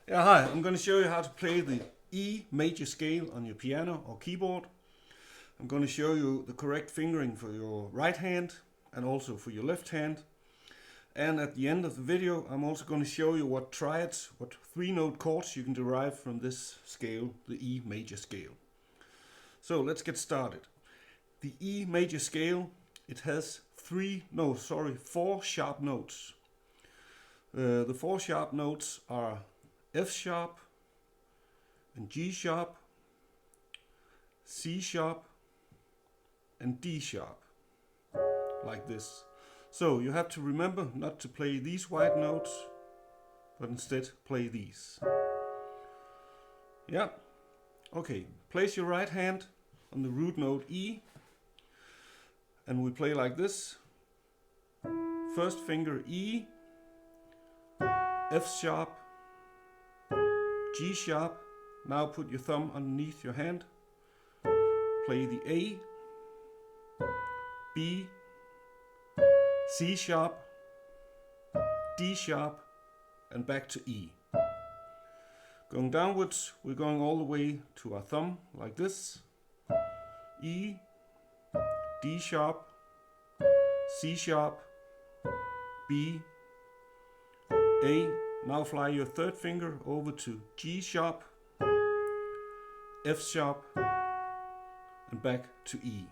Yeah, hi, I'm going to show you how to play the E major scale on your piano or keyboard. I'm going to show you the correct fingering for your right hand and also for your left hand. And at the end of the video, I'm also going to show you what triads, what 3-note chords you can derive from this scale, the E major scale. So let's get started. The E major scale, it has 4 sharp notes. The 4 sharp notes are F sharp and G sharp, C sharp and D sharp, like this. So you have to remember not to play these white notes, but instead play these. Yeah, okay, place your right hand on the root note E and we play like this. First finger E, F sharp, G sharp. Now put your thumb underneath your hand. Play the A, B, C sharp, D sharp, and back to E. Going downwards, we're going all the way to our thumb, like this. E, D sharp, C sharp, B, A. Now fly your third finger over to G sharp, F sharp, and back to E.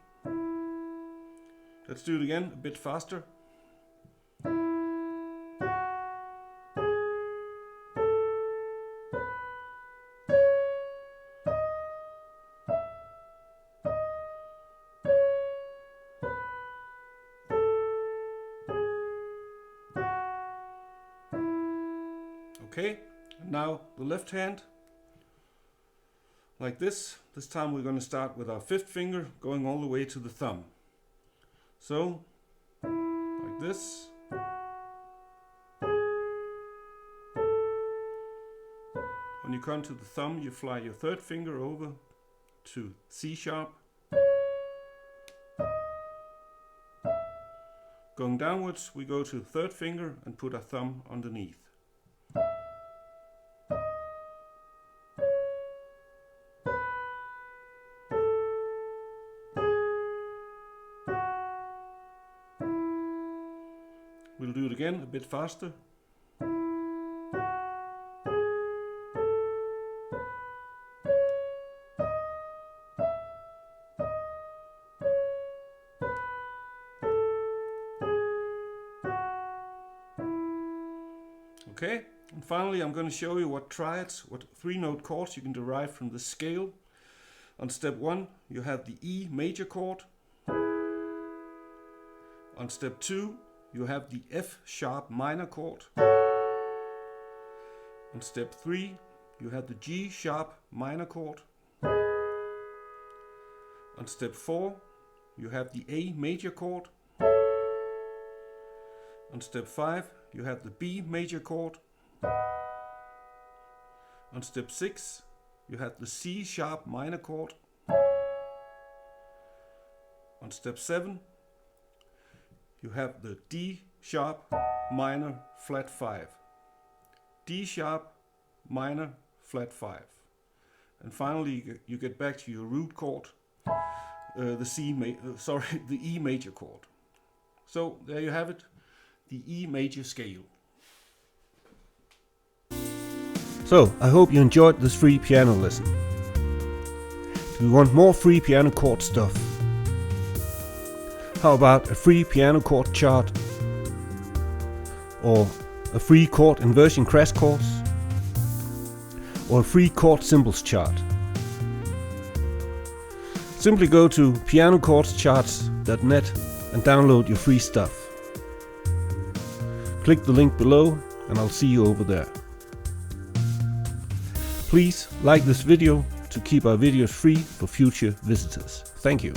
Let's do it again, a bit faster. Okay, and now the left hand, like this. This time we're going to start with our 5th finger going all the way to the thumb. So, like this. When you come to the thumb, you fly your 3rd finger over to C sharp. Going downwards, we go to the 3rd finger and put our thumb underneath. We'll do it again, a bit faster. Okay, and finally I'm going to show you what triads, what 3-note chords you can derive from the scale. On step 1, you have the E major chord. On step 2, you have the F sharp minor chord. On step 3, you have the G sharp minor chord. On step 4, you have the A major chord. On step 5, you have the B major chord. On step 6, you have the C sharp minor chord. On step 7, you have the D sharp minor flat 5. D sharp minor flat 5. And finally you get back to your root chord, the E major chord. So there you have it, the E major scale. So I hope you enjoyed this free piano lesson. If you want more free piano chord stuff, how about a free piano chord chart or a free chord inversion crash course or a free chord symbols chart? Simply go to pianochordscharts.net and download your free stuff. Click the link below and I'll see you over there. Please like this video to keep our videos free for future visitors. Thank you.